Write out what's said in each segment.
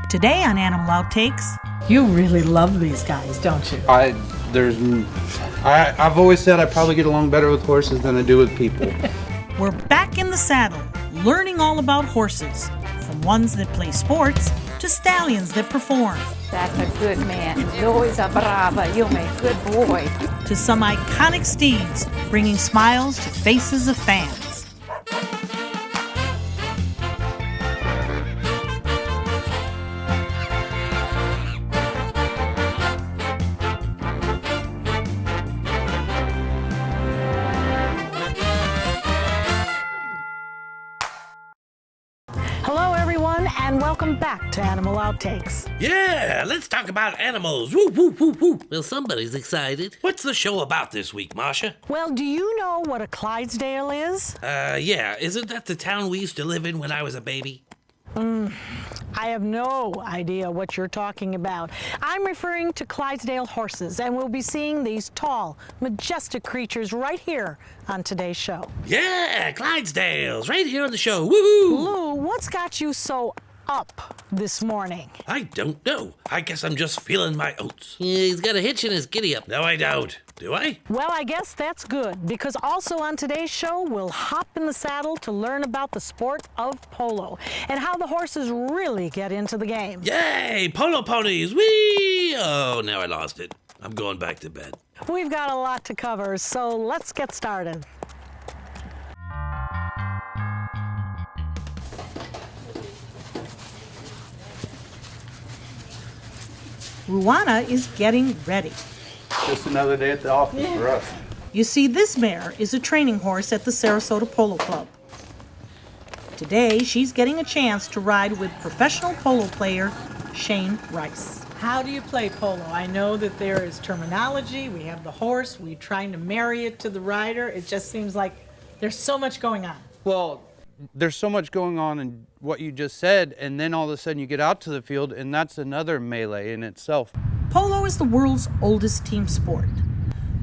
Today on Animal Outtakes, You really love these guys, don't you? I've always said I probably get along better with horses than I do with people. we're back in the saddle, learning all about horses, from ones that play sports to stallions that perform, That's a good man. Louis a brava. You make good boy. to some iconic steeds, bringing smiles to faces of fans. Hello, everyone, and welcome back to Animal Outtakes. Yeah, let's talk about animals. Woo, woo, woo, woo. Well, somebody's excited. What's the show about this week, Masha? Well, do you know what a Clydesdale is? Yeah, isn't that the town we used to live in when I was a baby? I have no idea what you're talking about. I'm referring to Clydesdale horses, and we'll be seeing these tall, majestic creatures right here on today's show. Yeah, Clydesdales, right here on the show. Woohoo! Lou, what's got you so up this morning? I don't know. I guess I'm just feeling my oats. Yeah, he's got a hitch in his giddy-up. No, I don't. Do I? Well, I guess that's good, because also on today's show, we'll hop in the saddle to learn about the sport of polo and how the horses really get into the game. Yay, polo ponies, whee! Oh, now I lost it. I'm going back to bed. We've got a lot to cover, so let's get started. Ruana is getting ready. Just another day at the office for us. You see, this mare is a training horse at the Sarasota Polo Club. Today, she's getting a chance to ride with professional polo player Shane Rice. How do you play polo? I know that there is terminology. We have the horse. We're trying to marry it to the rider. It just seems like there's so much going on. Well, there's so much going on in what you just said, and then all of a sudden you get out to the field, and that's another melee in itself. Polo is the world's oldest team sport.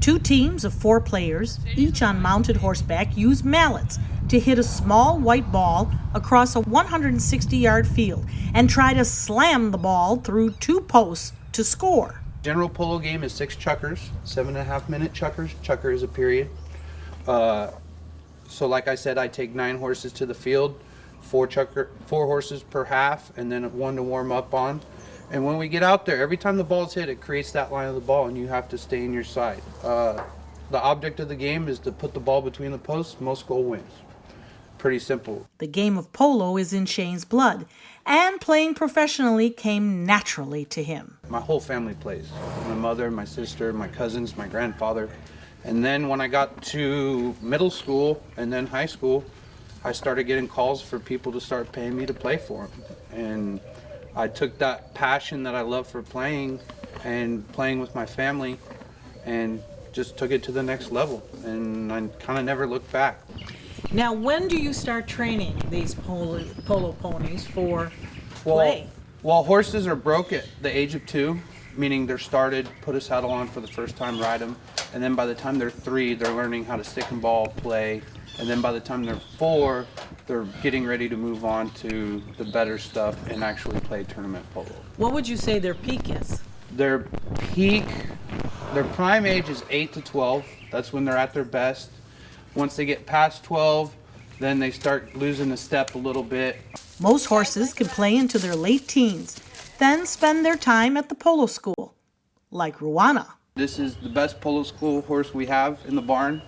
Two teams of 4 players, each on mounted horseback, use mallets to hit a small white ball across a 160-yard field and try to slam the ball through 2 posts to score. General polo game is 6 chukkers, 7.5-minute chukkers. Chukker is a period. So like I said, I take 9 horses to the field, 4 horses per half, and then 1 to warm up on. And when we get out there, every time the ball's hit, it creates that line of the ball, and you have to stay in your side. The object of the game is to put the ball between the posts. Most goal wins. Pretty simple. The game of polo is in Shane's blood, and playing professionally came naturally to him. My whole family plays. My mother, my sister, my cousins, my grandfather. And then when I got to middle school and then high school, I started getting calls for people to start paying me to play for them. And I took that passion that I love for playing and playing with my family and just took it to the next level. And I kind of never looked back. Now, when do you start training these polo ponies for play? Well, horses are broke at the age of 2, meaning they're started, put a saddle on for the first time, ride them. And then by the time they're 3, they're learning how to stick and ball, play. And then by the time they're 4, they're getting ready to move on to the better stuff and actually play tournament polo. What would you say their peak is? Their prime age is 8 to 12. That's when they're at their best. Once they get past 12, then they start losing a step a little bit. Most horses can play into their late teens, then spend their time at the polo school, like Ruana. This is the best polo school horse we have in the barn.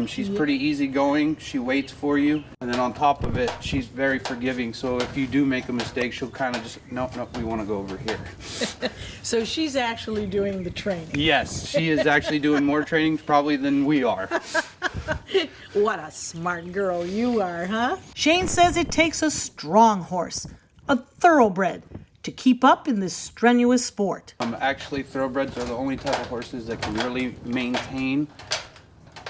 She's pretty easygoing. She waits for you. And then on top of it, she's very forgiving. So if you do make a mistake, she'll kind of just, nope, we want to go over here. So she's actually doing the training. Yes, she is actually doing more training probably than we are. What a smart girl you are, huh? Shane says it takes a strong horse, a thoroughbred, to keep up in this strenuous sport. Actually, thoroughbreds are the only type of horses that can really maintain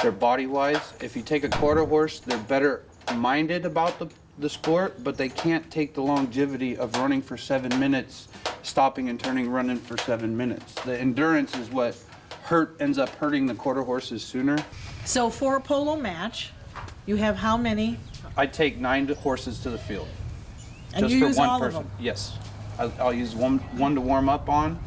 their body-wise. If you take a quarter horse, they're better minded about the sport, but they can't take the longevity of running for 7 minutes, stopping and turning, running for 7 minutes. The endurance is what ends up hurting the quarter horses sooner. So for a polo match, you have how many? I take 9 horses to the field. And just you for use one all person. of them? Yes. I'll use one to warm up on.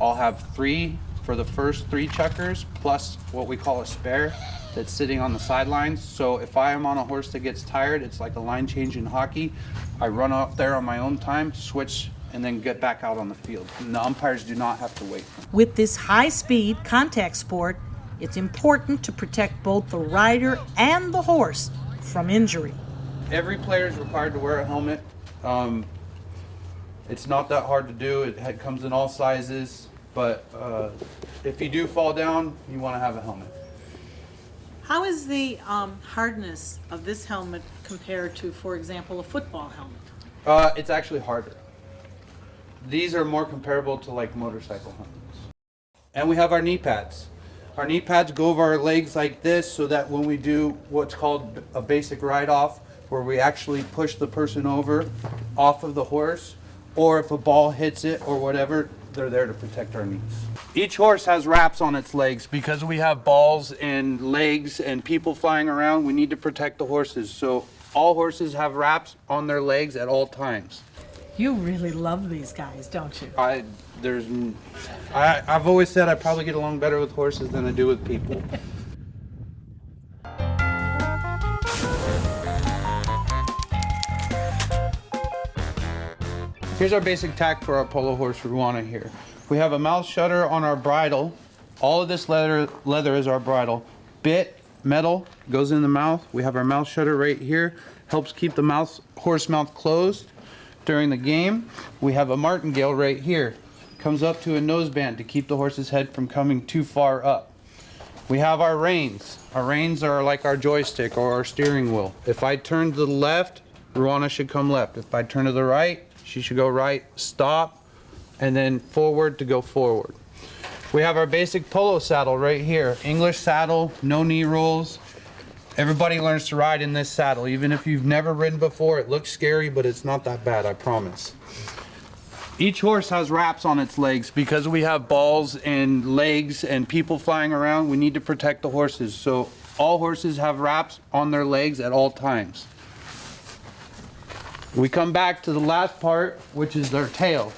I'll have 3 for the first 3 checkers, plus what we call a spare that's sitting on the sidelines. So if I am on a horse that gets tired, it's like a line change in hockey. I run up there on my own time, switch, and then get back out on the field. And the umpires do not have to wait. With this high-speed contact sport, it's important to protect both the rider and the horse from injury. Every player is required to wear a helmet. It's not that hard to do. It comes in all sizes, but if you do fall down, you want to have a helmet. How is the hardness of this helmet compared to, for example, a football helmet? It's actually harder. These are more comparable to like motorcycle helmets. And we have our knee pads. Our knee pads go over our legs like this so that when we do what's called a basic ride-off, where we actually push the person over off of the horse, or if a ball hits it or whatever, they're there to protect our knees. Each horse has wraps on its legs because we have balls and legs and people flying around. We need to protect the horses. So all horses have wraps on their legs at all times. You really love these guys, don't you? I've always said I probably get along better with horses than I do with people. Here's our basic tack for our polo horse Ruana here. We have a mouth shutter on our bridle. All of this leather is our bridle. Bit, metal, goes in the mouth. We have our mouth shutter right here. Helps keep the horse mouth closed during the game. We have a martingale right here. Comes up to a noseband to keep the horse's head from coming too far up. We have our reins. Our reins are like our joystick or our steering wheel. If I turn to the left, Ruana should come left. If I turn to the right, she should go right, stop, and then forward to go forward. We have our basic polo saddle right here. English saddle, no knee rolls. Everybody learns to ride in this saddle. Even if you've never ridden before, it looks scary, but it's not that bad, I promise. Each horse has wraps on its legs. Because we have balls and legs and people flying around, we need to protect the horses. So all horses have wraps on their legs at all times. We come back to the last part, which is their tail.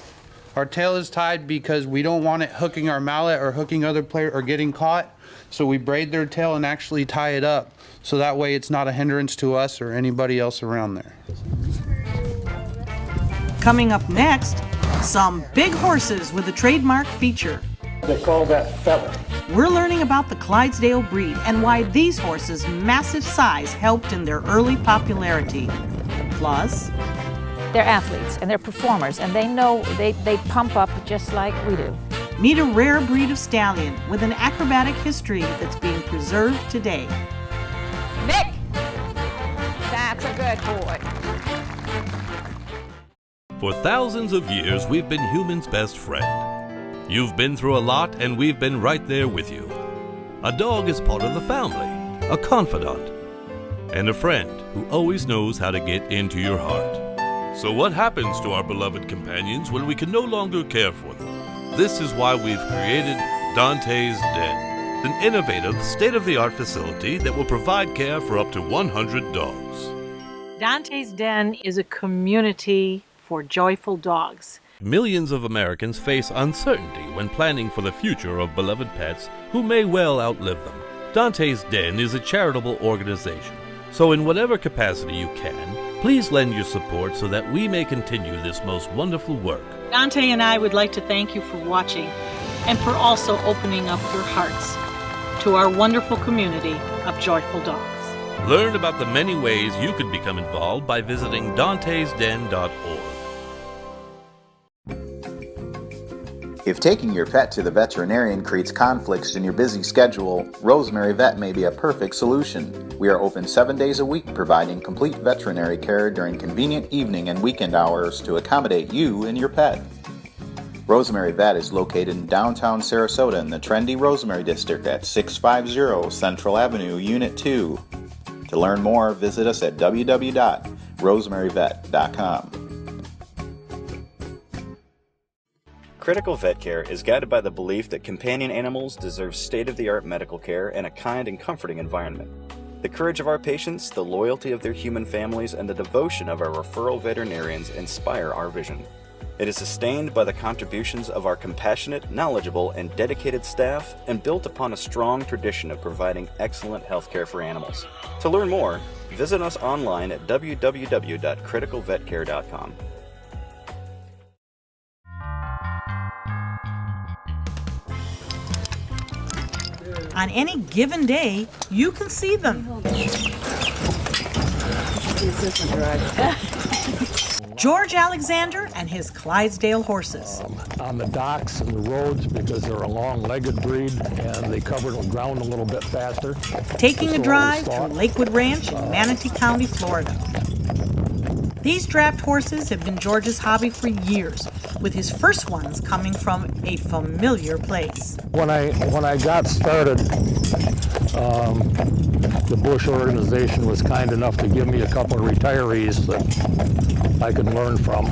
Our tail is tied because we don't want it hooking our mallet or hooking other players or getting caught. So we braid their tail and actually tie it up. So that way it's not a hindrance to us or anybody else around there. Coming up next, some big horses with a trademark feature. They call that feather. We're learning about the Clydesdale breed and why these horses' massive size helped in their early popularity. Plus, They're athletes and they're performers, and they know they pump up just like we do. meet a rare breed of stallion with an acrobatic history that's being preserved today. Nick! That's a good boy. For thousands of years, we've been humans' best friend. You've been through a lot, and we've been right there with you. A dog is part of the family, a confidant, and a friend who always knows how to get into your heart. So what happens to our beloved companions when we can no longer care for them? This is why we've created Dante's Den, an innovative, state-of-the-art facility that will provide care for up to 100 dogs. Dante's Den is a community for joyful dogs. Millions of Americans face uncertainty when planning for the future of beloved pets who may well outlive them. Dante's Den is a charitable organization, so in whatever capacity you can, please lend your support so that we may continue this most wonderful work. Dante and I would like to thank you for watching and for also opening up your hearts to our wonderful community of joyful dogs. Learn about the many ways you could become involved by visiting dantesden.org. If taking your pet to the veterinarian creates conflicts in your busy schedule, Rosemary Vet may be a perfect solution. We are open 7 days a week, providing complete veterinary care during convenient evening and weekend hours to accommodate you and your pet. Rosemary Vet is located in downtown Sarasota in the trendy Rosemary District at 650 Central Avenue, Unit 2. To learn more, visit us at www.rosemaryvet.com. Critical Vet Care is guided by the belief that companion animals deserve state-of-the-art medical care and a kind and comforting environment. The courage of our patients, the loyalty of their human families, and the devotion of our referral veterinarians inspire our vision. It is sustained by the contributions of our compassionate, knowledgeable, and dedicated staff, and built upon a strong tradition of providing excellent healthcare for animals. To learn more, visit us online at www.criticalvetcare.com. On any given day, you can see them. George Alexander and his Clydesdale horses. On the docks and the roads, because they're a long-legged breed and they cover the ground a little bit faster. Taking a drive through Lakewood Ranch in Manatee County, Florida. These draft horses have been George's hobby for years, with his first ones coming from a familiar place. When I got started, the Bush organization was kind enough to give me a couple of retirees that I could learn from,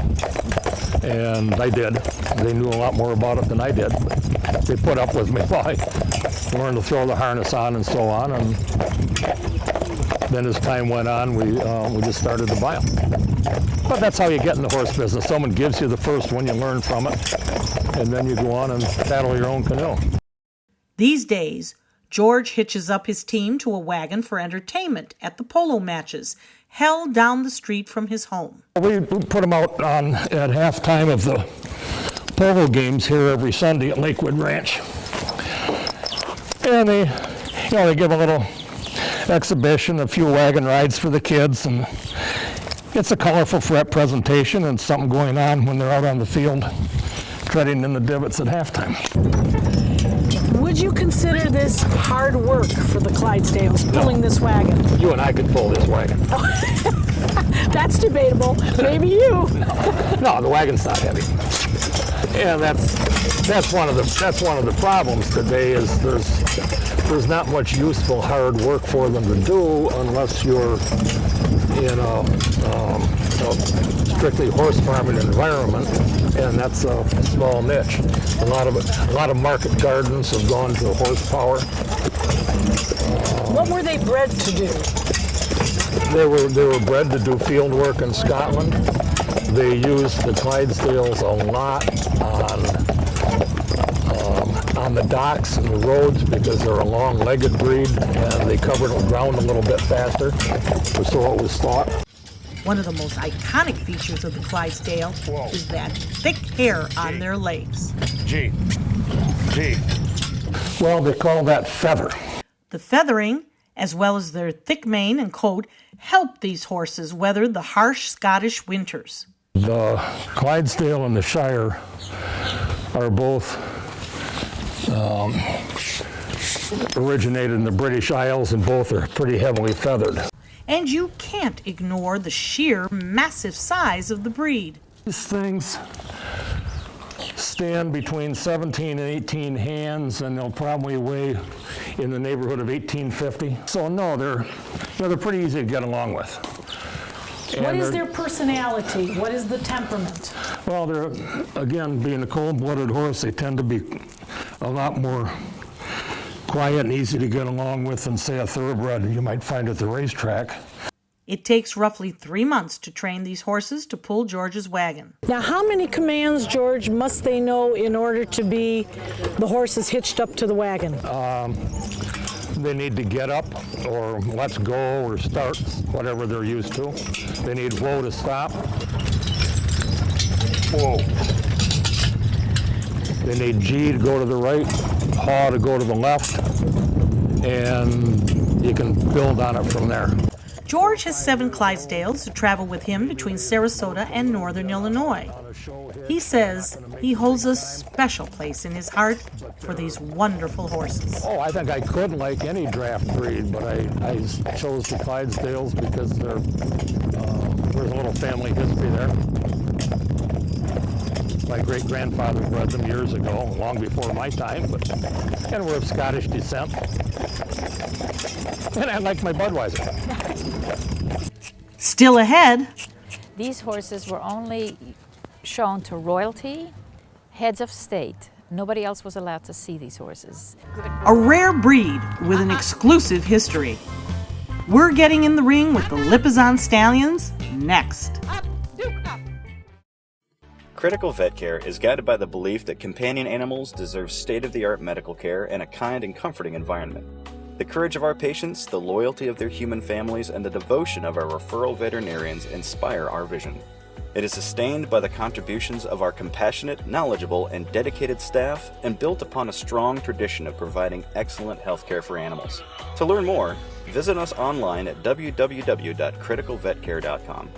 and I did. They knew a lot more about it than I did, but they put up with me while I learned to throw the harness on and so on, and then as time went on, we just started to buy them. But that's how you get in the horse business. Someone gives you the first one, you learn from it, and then you go on and paddle your own canoe. These days, George hitches up his team to a wagon for entertainment at the polo matches, held down the street from his home. We put them out at halftime of the polo games here every Sunday at Lakewood Ranch. And they give a little exhibition, a few wagon rides for the kids, and it's a colorful presentation and something going on when they're out on the field treading in the divots at halftime. Would you consider this hard work for the Clydesdales, pulling this wagon? You and I could pull this wagon. That's debatable. Maybe you. No, the wagon's not heavy. And that's one of the problems today is there's not much useful hard work for them to do unless you're in a strictly horse farming environment, and that's a small niche. A lot of market gardens have gone to horsepower. What were they bred to do? They were bred to do field work in Scotland. They used the Clydesdales a lot on the docks and the roads because they're a long-legged breed and they cover the ground a little bit faster, or so it was thought. One of the most iconic features of the Clydesdale is that thick hair on their legs. Gee. Well, they call that feather. The feathering, as well as their thick mane and coat, help these horses weather the harsh Scottish winters. The Clydesdale and the Shire are both originated in the British Isles, and both are pretty heavily feathered. And you can't ignore the sheer massive size of the breed. These things stand between 17 and 18 hands, and they'll probably weigh in the neighborhood of 1850. So no, they're pretty easy to get along with. What is their personality? What is the temperament? Well, they're, again, being a cold-blooded horse, they tend to be a lot more quiet and easy to get along with than, say, a thoroughbred you might find at the racetrack. It takes roughly 3 months to train these horses to pull George's wagon. Now, how many commands, George, must they know in order to be the horses hitched up to the wagon? They need to get up, or let's go, or start, whatever they're used to. They need whoa to stop. Whoa. They need G to go to the right, haw to go to the left, and you can build on it from there. George has 7 Clydesdales who travel with him between Sarasota and northern Illinois. He says he holds a special place in his heart for these wonderful horses. Oh, I think I could like any draft breed, but I chose the Clydesdales because there's a little family history there. My great-grandfather bred them years ago, long before my time, and we're of Scottish descent. And I like my Budweiser. Still ahead, These horses were only shown to royalty, heads of state. Nobody else was allowed to see these horses. a rare breed with an exclusive history. We're getting in the ring with the Lipizzan Stallions next. Critical Vet Care is guided by the belief that companion animals deserve state-of-the-art medical care and a kind and comforting environment. The courage of our patients, the loyalty of their human families, and the devotion of our referral veterinarians inspire our vision. It is sustained by the contributions of our compassionate, knowledgeable, and dedicated staff, and built upon a strong tradition of providing excellent healthcare for animals. To learn more, visit us online at www.criticalvetcare.com.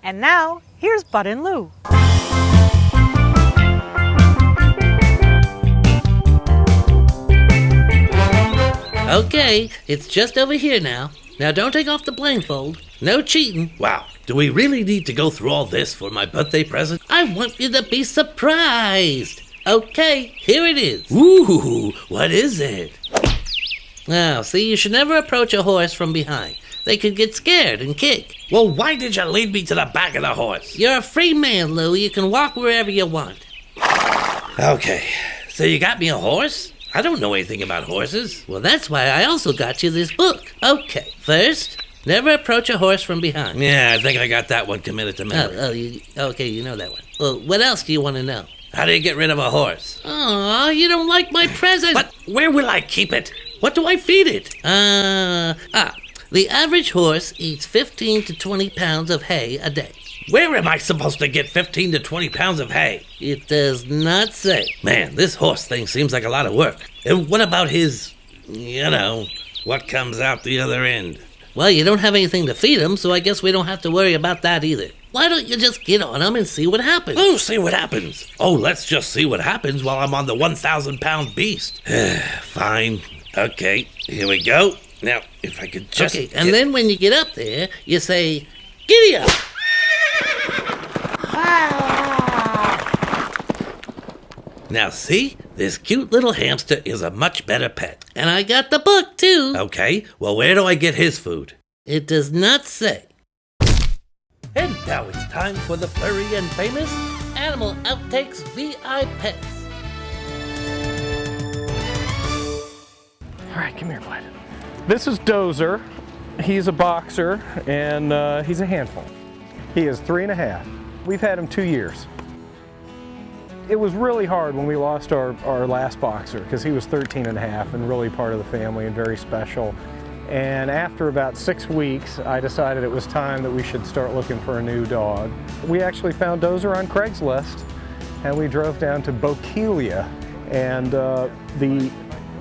And now, here's Bud and Lou. Okay, it's just over here now. Now don't take off the blindfold. No cheating. Wow, do we really need to go through all this for my birthday present? I want you to be surprised. Okay, here it is. Ooh, what is it? Now, see, you should never approach a horse from behind. They could get scared and kick. Well, why did you lead me to the back of the horse? You're a free man, Lou. You can walk wherever you want. Okay, so you got me a horse? I don't know anything about horses. Well, that's why I also got you this book. Okay, first, never approach a horse from behind. Yeah, I think I got that one committed to memory. Okay, you know that one. Well, what else do you want to know? How do you get rid of a horse? Aw, you don't like my present. But where will I keep it? What do I feed it? The average horse eats 15 to 20 pounds of hay a day. Where am I supposed to get 15 to 20 pounds of hay? It does not say. Man, this horse thing seems like a lot of work. And what about his, what comes out the other end? Well, you don't have anything to feed him, so I guess we don't have to worry about that either. Why don't you just get on him and see what happens? Oh, see what happens. Oh, let's just see what happens while I'm on the 1,000-pound beast. Fine. Okay, here we go. Now, if I could just... Okay, and then when you get up there, you say, giddy up! Now see, this cute little hamster is a much better pet. And I got the book too. Okay, well where do I get his food? It does not say. And now it's time for the furry and famous Animal Outtakes VI Pets. All right, come here, bud. This is Dozer. He's a boxer, and he's a handful. He is 3.5. We've had him 2 years. It was really hard when we lost our last boxer because he was 13.5 and really part of the family and very special. And after about 6 weeks, I decided it was time that we should start looking for a new dog. We actually found Dozer on Craigslist, and we drove down to Bokeelia, and the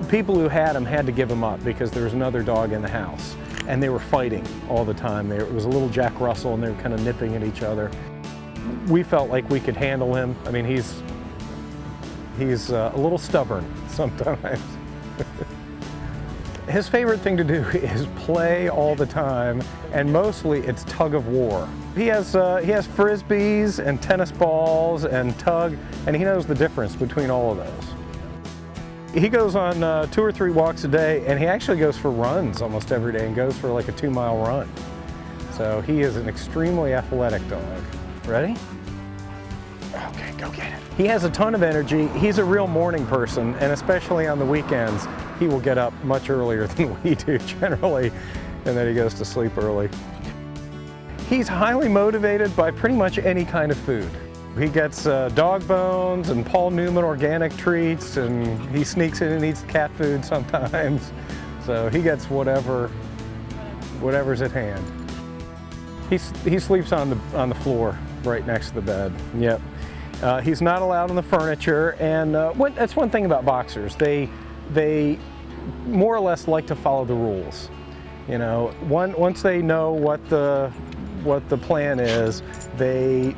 people who had him had to give him up because there was another dog in the house, and they were fighting all the time. It was a little Jack Russell, and they were kind of nipping at each other. We felt like we could handle him. I mean, he's a little stubborn sometimes. His favorite thing to do is play all the time, and mostly it's tug of war. He has frisbees and tennis balls and tug, and he knows the difference between all of those. He goes on 2 or 3 walks a day, and he actually goes for runs almost every day and goes for like a 2-mile run. So he is an extremely athletic dog. Ready? Okay, go get it. He has a ton of energy. He's a real morning person, and especially on the weekends, he will get up much earlier than we do generally, and then he goes to sleep early. He's highly motivated by pretty much any kind of food. He gets dog bones and Paul Newman organic treats, and he sneaks in and eats cat food sometimes. So he gets whatever's at hand. He sleeps on the floor right next to the bed. Yep. He's not allowed on the furniture, and that's one thing about boxers. They more or less like to follow the rules. You know, once they know what the plan is, they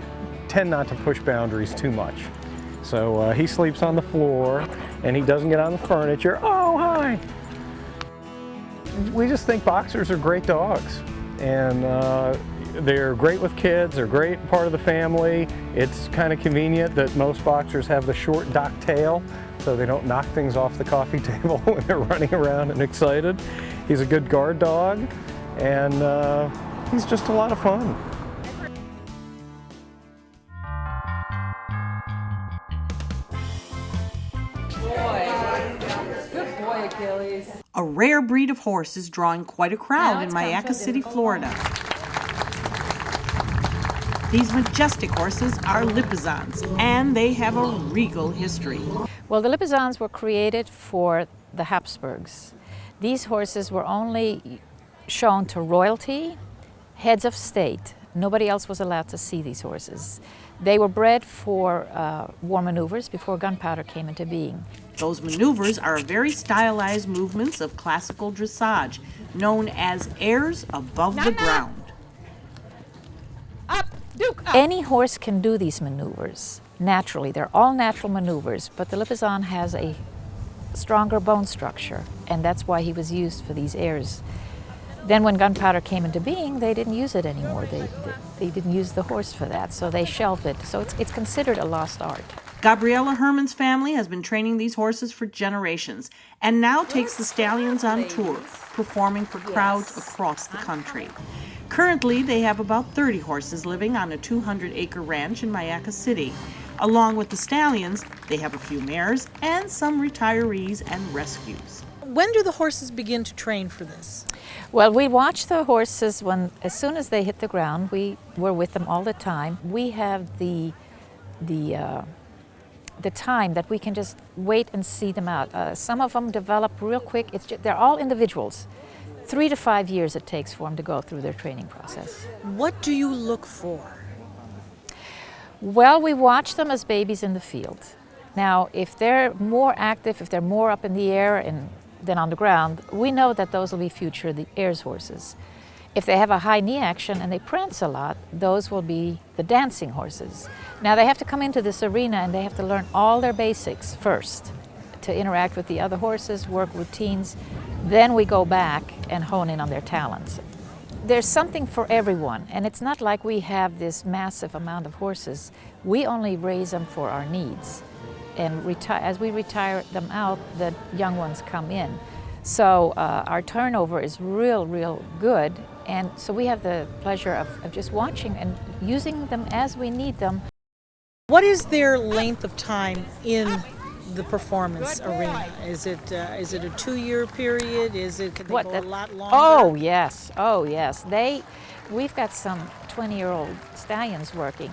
tend not to push boundaries too much. So he sleeps on the floor, and he doesn't get on the furniture. Oh, hi! We just think boxers are great dogs, and they're great with kids, they're a great part of the family. It's kind of convenient that most boxers have the short dock tail so they don't knock things off the coffee table when they're running around and excited. He's a good guard dog, and he's just a lot of fun. Good boy, Achilles. A rare breed of horse is drawing quite a crowd in Mayaca City, Florida. These majestic horses are Lipizans, and they have a regal history. Well, the Lipizans were created for the Habsburgs. These horses were only shown to royalty, heads of state. Nobody else was allowed to see these horses. They were bred for war maneuvers before gunpowder came into being. Those maneuvers are very stylized movements of classical dressage, known as airs above the ground. Any horse can do these maneuvers naturally. They're all natural maneuvers, but the Lipizan has a stronger bone structure, and that's why he was used for these airs. Then when gunpowder came into being, they didn't use it anymore. They didn't use the horse for that, so they shelved it. So it's considered a lost art. Gabriella Herman's family has been training these horses for generations and now takes the stallions on tour, performing for crowds across the country. Currently, they have about 30 horses living on a 200-acre ranch in Mayaca City. Along with the stallions, they have a few mares and some retirees and rescues. When do the horses begin to train for this? Well, we watch the horses as soon as they hit the ground. We were with them all the time. We have the time that we can just wait and see them out. Some of them develop real quick. They're all individuals. 3 to 5 years it takes for them to go through their training process. What do you look for? Well, we watch them as babies in the field. Now, if they're more active, if they're more up in the air than on the ground, we know that those will be future the airs horses. If they have a high knee action and they prance a lot, those will be the dancing horses. Now, they have to come into this arena and they have to learn all their basics first to interact with the other horses, work routines. Then we go back and hone in on their talents. There's something for everyone, and it's not like we have this massive amount of horses. We only raise them for our needs. And as we retire them out, the young ones come in. So our turnover is real good. And so we have the pleasure of just watching and using them as we need them. What is their length of time in the performance arena? Is it a 2-year period? Can they go a lot longer? Oh yes. We've got some 20-year-old stallions working.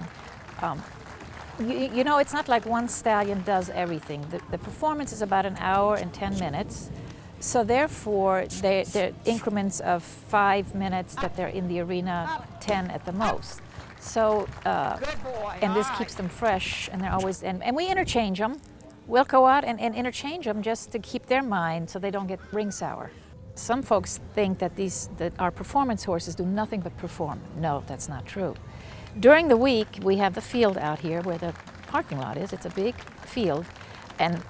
You know, it's not like one stallion does everything. The performance is about 1 hour and 10 minutes. So therefore, they're increments of 5 minutes that they're in the arena, 10 at the most. So, and this keeps them fresh, and they're always, and we interchange them. We'll go out and interchange them just to keep their mind so they don't get ring sour. Some folks think that our performance horses do nothing but perform. No, that's not true. During the week, we have the field out here where the parking lot is. It's a big field, and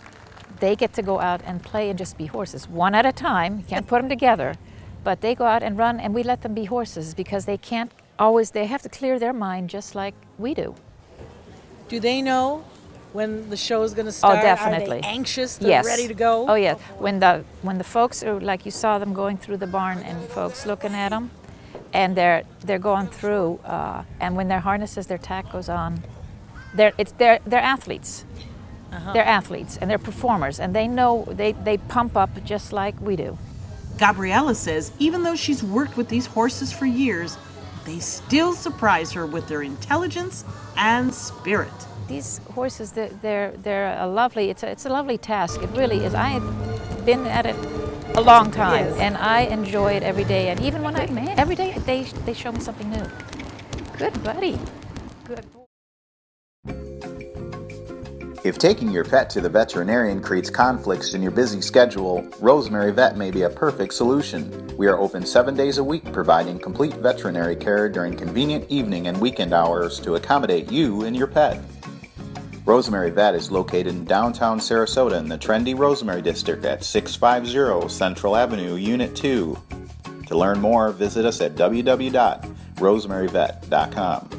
they get to go out and play and just be horses, one at a time. You can't put them together, but they go out and run, and we let them be horses because they have to clear their mind just like we do. Do they know when the show is going to start? Oh, definitely. Are they anxious? They're Yes. ready to go? Oh, yeah. When the folks are, like you saw them going through the barn and folks looking at them, and they're going through, and when their harnesses, their tack goes on, they're athletes. They're athletes and they're performers, and they know they pump up just like we do. Gabriella says even though she's worked with these horses for years, they still surprise her with their intelligence and spirit. These horses, they're a lovely, it's a lovely task. It really is. I have been at it a long time, and I enjoy it every day. And even when every day they show me something new. Good buddy. Good boy. If taking your pet to the veterinarian creates conflicts in your busy schedule, Rosemary Vet may be a perfect solution. We are open 7 days a week, providing complete veterinary care during convenient evening and weekend hours to accommodate you and your pet. Rosemary Vet is located in downtown Sarasota in the trendy Rosemary District at 650 Central Avenue, Unit 2. To learn more, visit us at www.rosemaryvet.com.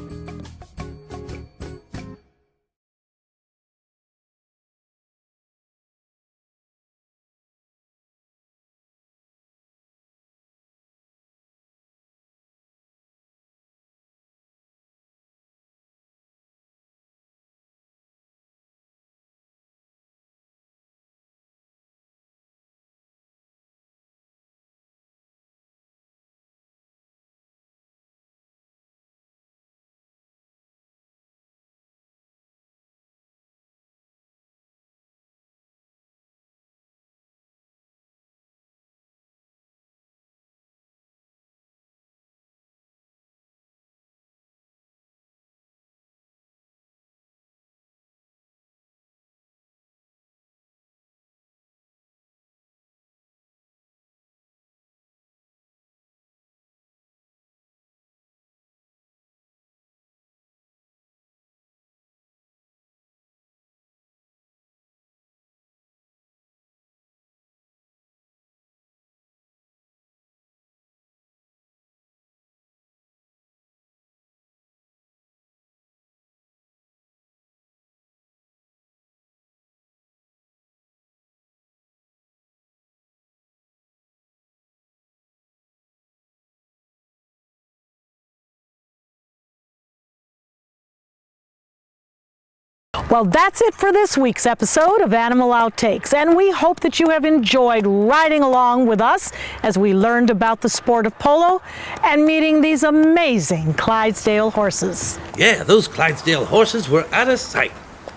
Well, that's it for this week's episode of Animal Outtakes, and we hope that you have enjoyed riding along with us as we learned about the sport of polo and meeting these amazing Clydesdale horses. Yeah, those Clydesdale horses were out of sight.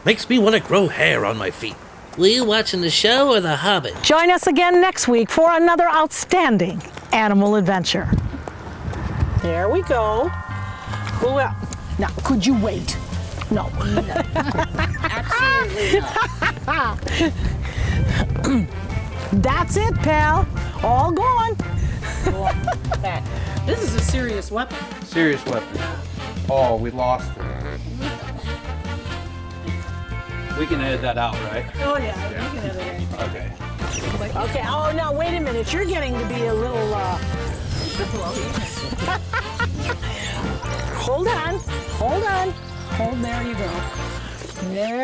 Makes me want to grow hair on my feet. Were you watching the show or The Hobbit? Join us again next week for another outstanding animal adventure. There we go. Well, now, could you wait? No. Absolutely not. That's it, pal. All gone. This is a serious weapon. Serious weapon. Oh, we lost it. We can edit that out, right? Oh, yeah. You can edit anything. Okay. Okay. Oh, now, wait a minute. You're getting to be a little, Hold on. Hold on. Hold, there you go. There.